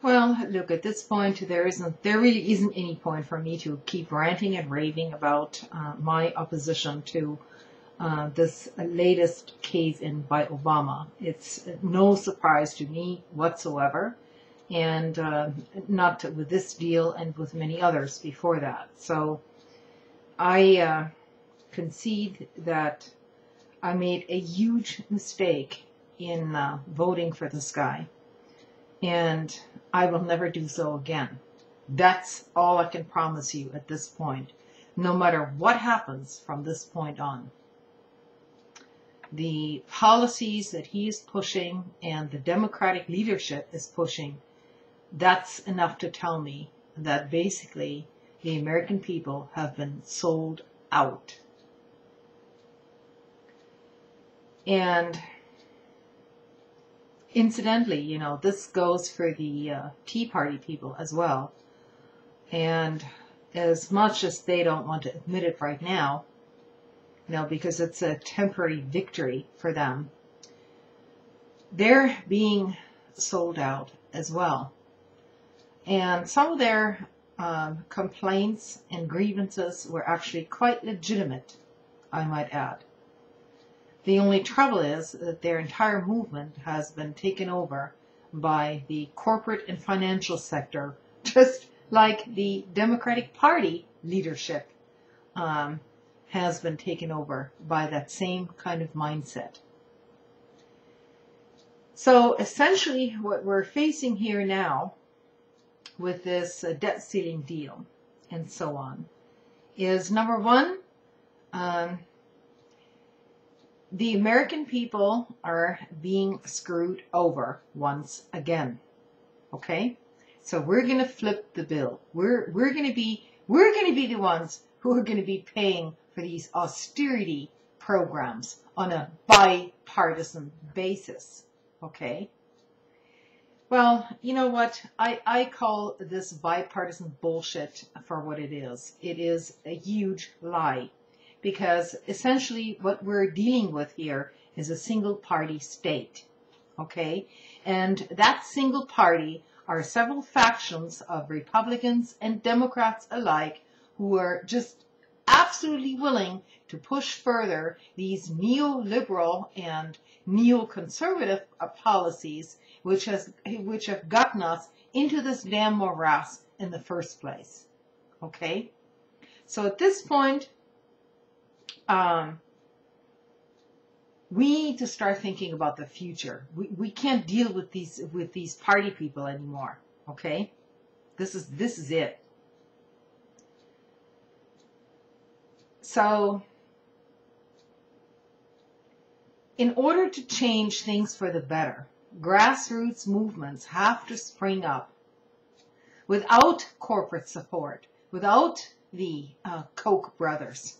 Well, look, at this point, there really isn't any point for me to keep ranting and raving about my opposition to this latest cave in by Obama. It's no surprise to me whatsoever, and not with this deal and with many others before that. So I concede that I made a huge mistake in voting for this guy, and I will never do so again. That's all I can promise you at this point, no matter what happens from this point on. The policies that he is pushing and the Democratic leadership is pushing, that's enough to tell me that basically the American people have been sold out. And incidentally, this goes for the Tea Party people as well. And as much as they don't want to admit it right now, because it's a temporary victory for them, they're being sold out as well. And some of their complaints and grievances were actually quite legitimate, I might add. The only trouble is that their entire movement has been taken over by the corporate and financial sector, just like the Democratic Party leadership has been taken over by that same kind of mindset. So essentially what we're facing here now with this debt ceiling deal and so on is, number one, the American people are being screwed over once again. Okay? So we're going to flip the bill. We're going to be the ones who are going to be paying for these austerity programs on a bipartisan basis. Okay? Well, you know what? I call this bipartisan bullshit for what it is. It is a huge lie. Because essentially what we're dealing with here is a single party state. Okay? And that single party are several factions of Republicans and Democrats alike who are just absolutely willing to push further these neoliberal and neoconservative policies which have gotten us into this damn morass in the first place. Okay? So at this point, we need to start thinking about the future. We can't deal with these party people anymore. Okay? This is it. So, in order to change things for the better, grassroots movements have to spring up. Without corporate support, without the Koch brothers,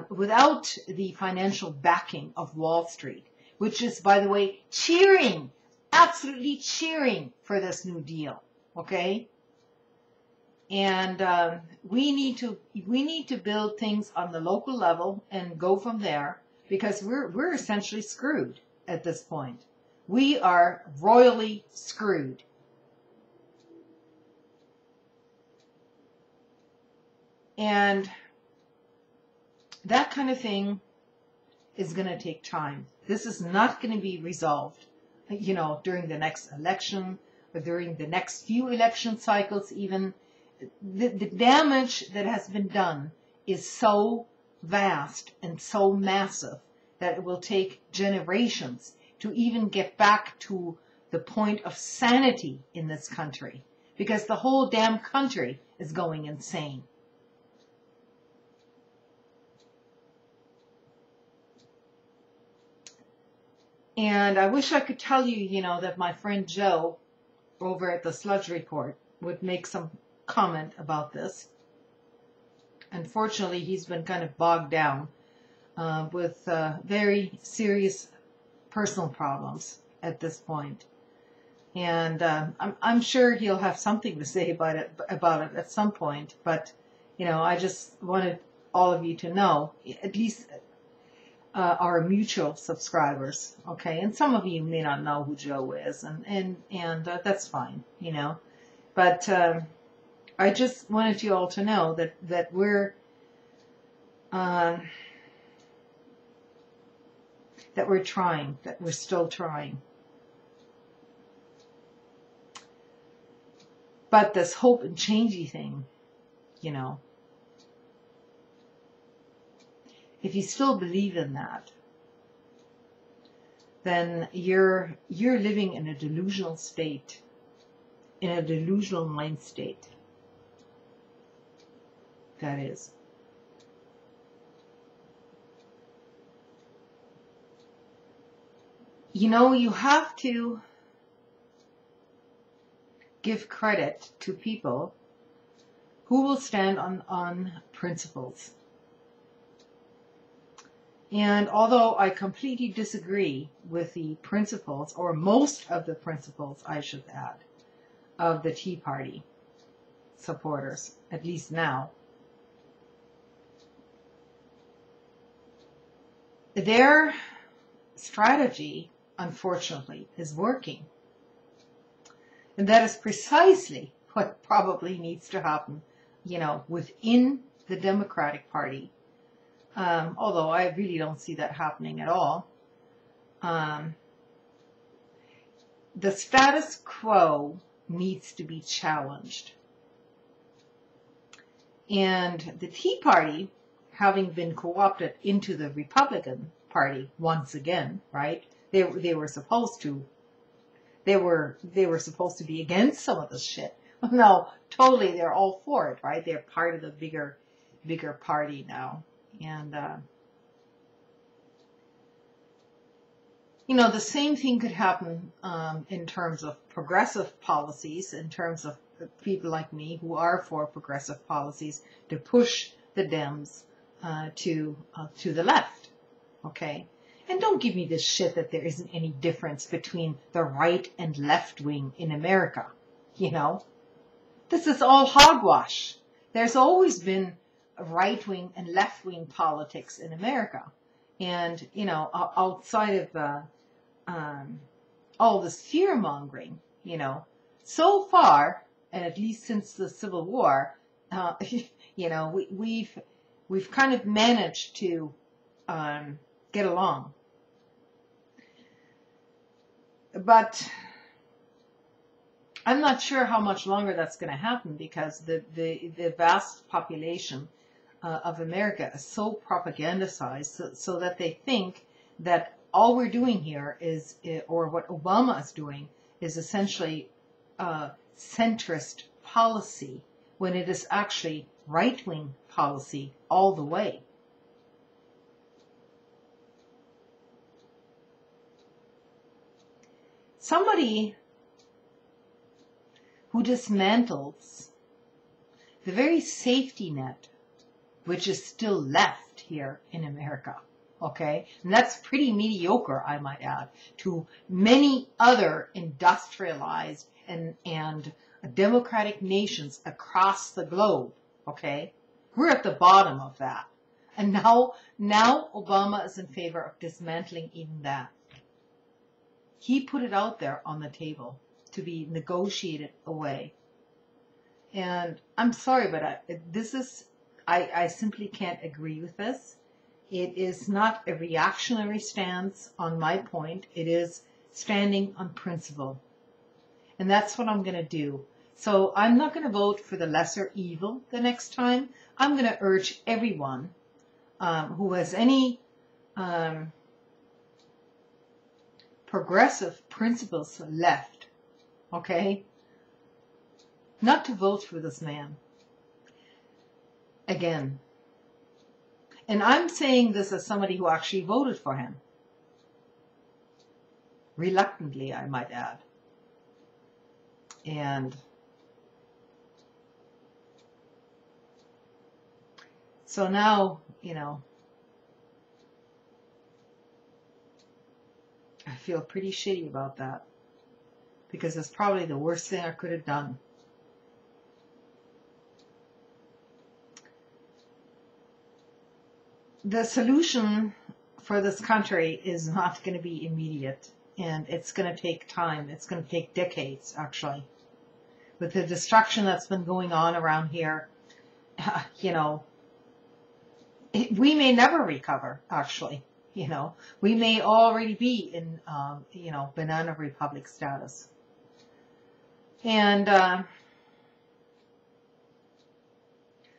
without the financial backing of Wall Street, which is, by the way, cheering, absolutely cheering for this New Deal, okay? And we need to build things on the local level and go from there, because we're essentially screwed at this point. We are royally screwed. And that kind of thing is going to take time. This is not going to be resolved, during the next election or during the next few election cycles even. The damage that has been done is so vast and so massive that it will take generations to even get back to the point of sanity in this country, because the whole damn country is going insane. And I wish I could tell you, that my friend Joe over at the Sludge Report would make some comment about this. Unfortunately, he's been kind of bogged down with very serious personal problems at this point. And I'm sure he'll have something to say about it at some point. But, I just wanted all of you to know, at least our mutual subscribers, okay? And some of you may not know who Joe is, and that's fine, you know. But I just wanted you all to know that we're trying, that we're still trying. But this hope and changey thing, you know, if you still believe in that, then you're living in a delusional state, in a delusional mind state. That is. You know, you have to give credit to people who will stand on principles. And although I completely disagree with the principles, or most of the principles, I should add, of the Tea Party supporters, at least now, their strategy, unfortunately, is working. And that is precisely what probably needs to happen, you know, within the Democratic Party. Although I really don't see that happening at all. The status quo needs to be challenged. And the Tea Party, having been co-opted into the Republican Party once again, right? They were supposed to. They were supposed to be against some of this shit. No, totally, they're all for it, right? They're part of the bigger party now. And, you know, the same thing could happen in terms of progressive policies, in terms of people like me who are for progressive policies to push the Dems to the left, okay? And don't give me this shit that there isn't any difference between the right and left wing in America, you know? This is all hogwash. There's always been right-wing and left-wing politics in America. And, you know, outside of all this fear-mongering, you know, so far, and at least since the Civil War, you know, we've kind of managed to get along. But I'm not sure how much longer that's going to happen, because the vast population of America is so propagandized so that they think that all we're doing here is, or what Obama is doing, is essentially centrist policy, when it is actually right-wing policy all the way. Somebody who dismantles the very safety net which is still left here in America, okay? And that's pretty mediocre, I might add, to many other industrialized and democratic nations across the globe, okay? We're at the bottom of that. And now Obama is in favor of dismantling even that. He put it out there on the table to be negotiated away. And I'm sorry, but I simply can't agree with this. It is not a reactionary stance on my point. It is standing on principle. And that's what I'm going to do. So I'm not going to vote for the lesser evil the next time. I'm going to urge everyone who has any progressive principles left, okay, not to vote for this man again. And I'm saying this as somebody who actually voted for him. Reluctantly, I might add. And so now, you know, I feel pretty shitty about that, because it's probably the worst thing I could have done. The solution for this country is not going to be immediate, and it's going to take time. It's going to take decades, actually. With the destruction that's been going on around here, you know, we may never recover, actually. You know, we may already be in, you know, banana republic status. And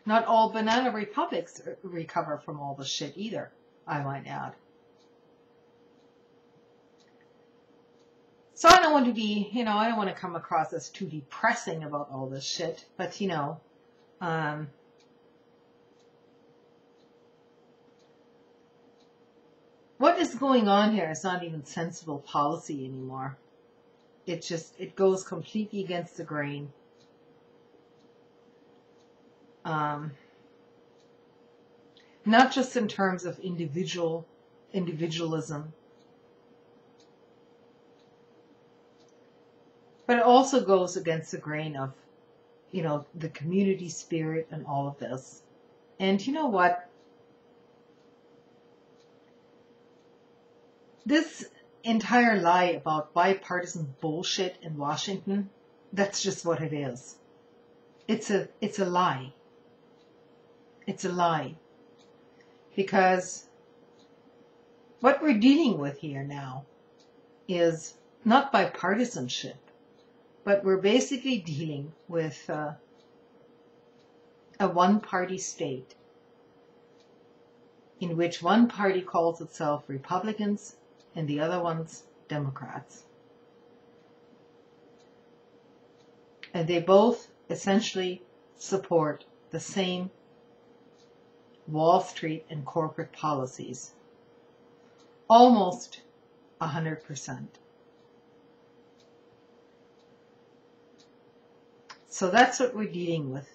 not all banana republics recover from all the shit either, I might add. So I don't want to be, you know, I don't want to come across as too depressing about all this shit, but, you know, what is going on here is not even sensible policy anymore. It goes completely against the grain. Not just in terms of individualism, but it also goes against the grain of, you know, the community spirit and all of this. And you know what? This entire lie about bipartisan bullshit in Washington, that's just what it is. It's a lie. It's a lie. Because what we're dealing with here now is not bipartisanship, but we're basically dealing with a one-party state in which one party calls itself Republicans and the other one's Democrats. And they both essentially support the same Wall Street and corporate policies. Almost 100%. So that's what we're dealing with